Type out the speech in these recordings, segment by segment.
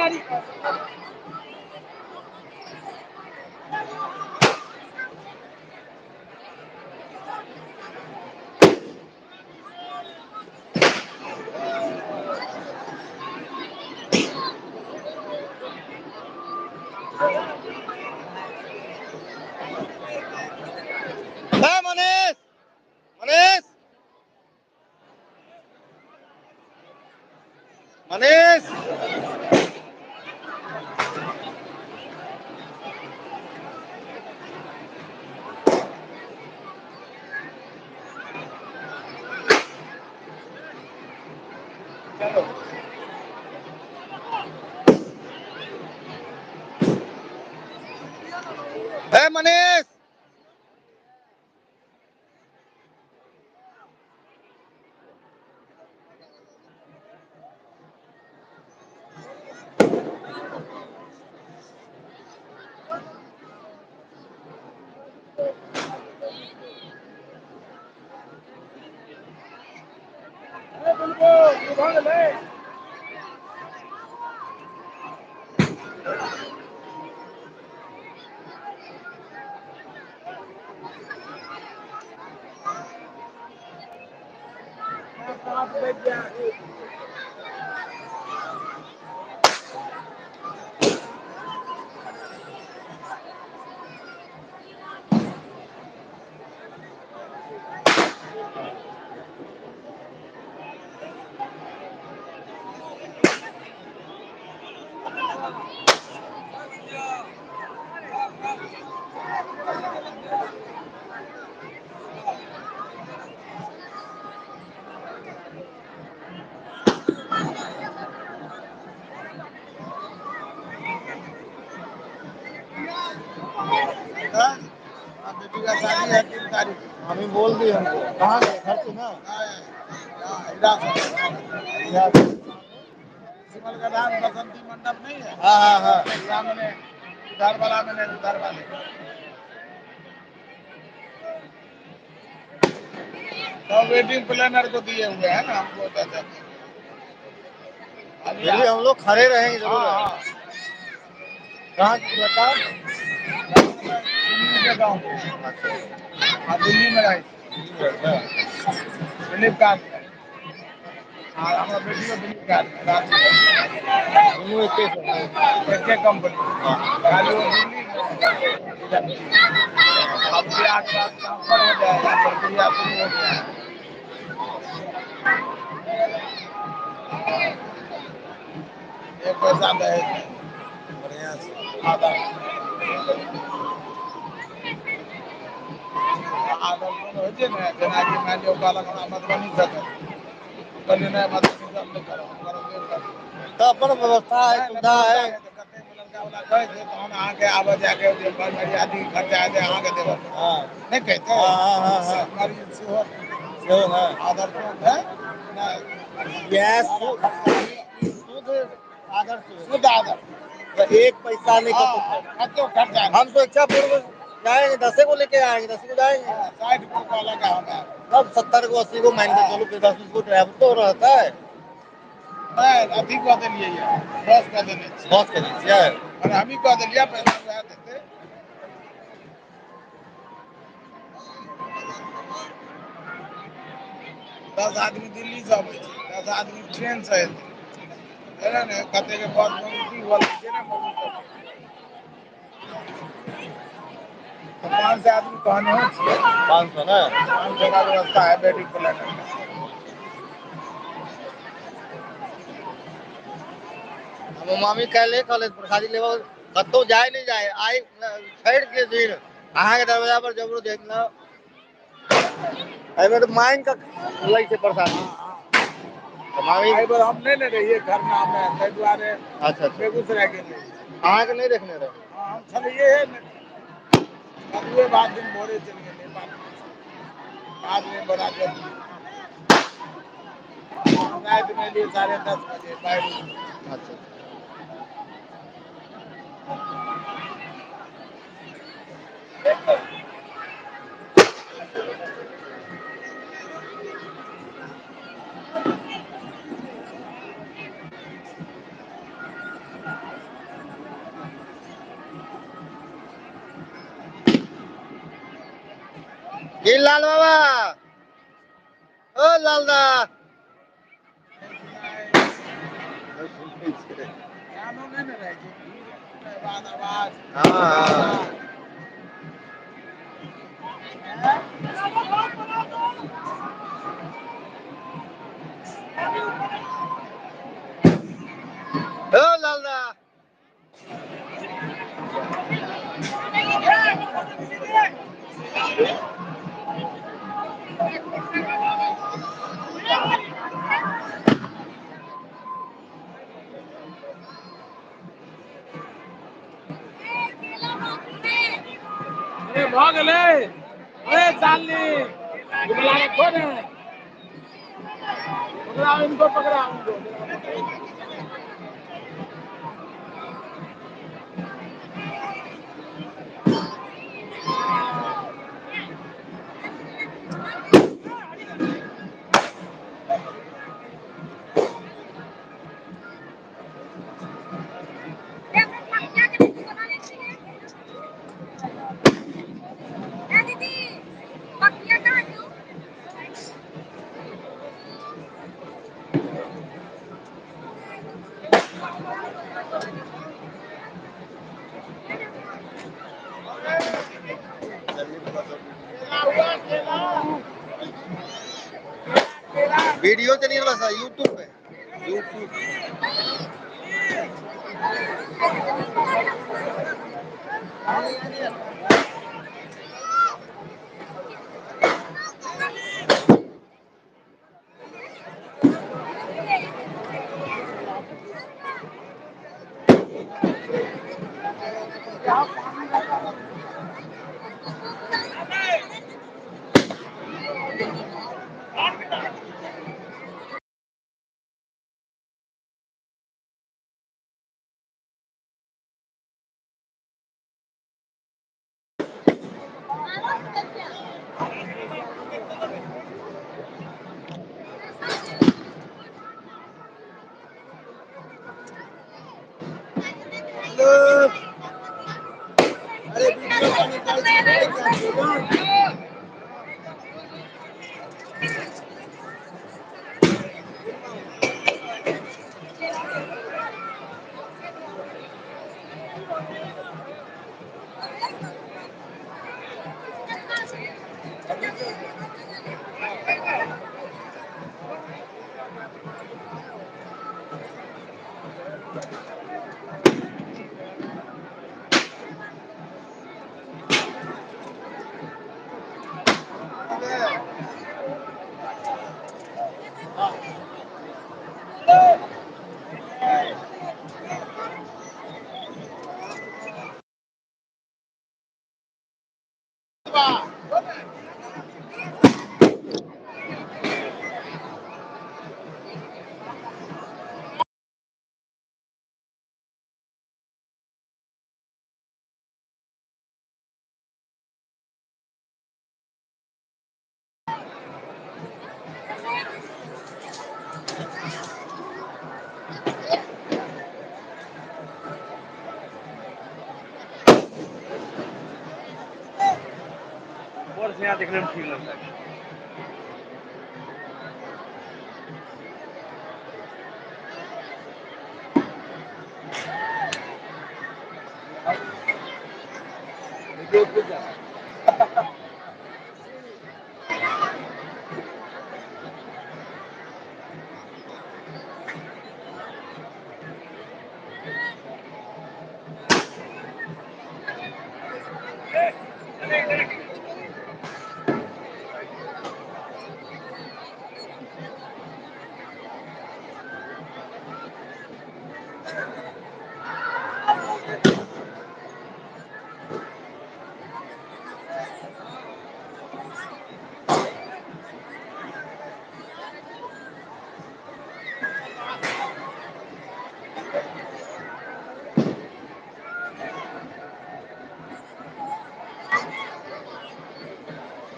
मनीष मनीष मनीष मनीष बेटी का शादी है 3 तारीख। हम ही बोल दिए हमको। कहाँ गए? घर पे ना सिमल का धाम बसंती मंडप नहीं है? हाँ हाँ हाँ। सामने उधर वाला में नहीं, उधर वाले तो वेडिंग प्लानर को दिए हुए हैं ना हमको। अभी हम लोग खड़े रहेंगे जरूर। हाँ कहाँ की बताओ? दिल्ली के गाँव दिल्ली में रहे फ्लिपकार्ट में। हाँ हमारा बेटी को फ्लिपकार्ट में एक कंपनी खाली वो दिल्ली में। अब ब्याह के बाद ट्रांसफर हो जाएगा, प्रक्रिया शुरू हो गया है। एक पैसा दहेज बढ़िया से आदर आदर हो जे ने जेना कि मान लियो कहलक हमरा मधुबनी से कहलिए नहीं मधुबनी से हम नहीं करब, हम करब देवघर। तो अपन व्यवस्था है, सुविधा है। कते में लड़का वाला कहे छै तहन अहाँ के आबे जाके जे मर्यादित खर्चा है अहाँ के देबे हां नहीं कहते। हां हां हां मर्यादित सेहो है आदर है ना। गैस शुद्ध आदर शुद्ध आदर तो एक पैसा नहीं खर्चा। हम तो इच्छा पूर्व जाएंगे 10 को लेके आएंगे, 10 को जाएंगे। 60 को का लगा हमारा सब 70 को 80 को मान के चलो फिर 10 को ड्राइवर तो रहता है। नहीं अधिक कह दिलिए ये 10 कह देने 10 कह दीजिए और हम ही कह दिलिए पैसा वह देते। 10 आदमी दिल्ली से आबै छै, 10 आदमी ट्रेन से एतै है ना। कते के बस में उल्टी हुआ छै ना मौगी सब 500 आदमी कहने हो छिए। 500 ना 500 का व्यवस्था है वेडिंग प्लानर में। हम मामी काले कॉलेज प्रसादी लेवा कतो जाए नहीं जाए आई छड़ के दिन अहाँ के दरवाजा पर जरूर देखना एबे तो मांग का लै छै प्रसादी। मामी एबे हम नहीं ने रहिए घर में हमें तै दुआरे। अच्छा बेगूसराय के लिए अहाँ के नहीं देखने रहे। हां हम छलिए है अगले बाद दिन भोरे चल गए नेपाल। बाद में बड़ा जल्दी रात में लिए 10:30 बजे बाहर। अच्छा ये लाल बाबा, ओ लाल दा। हाँ ओ लाल दा। भागले अरे चालनी बुलाने कौन है पकड़ा इनको वीडियो चली बस यूट्यूब पे, यूट्यूब और से यहाँ देखने में ठीक लगता है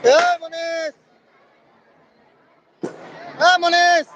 ए मनीष, ए मनीष।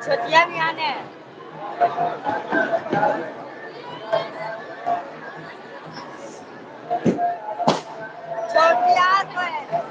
छोटिया भी आने छोटिया तो है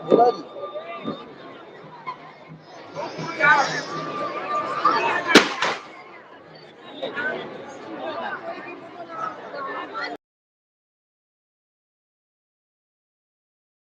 बोला जी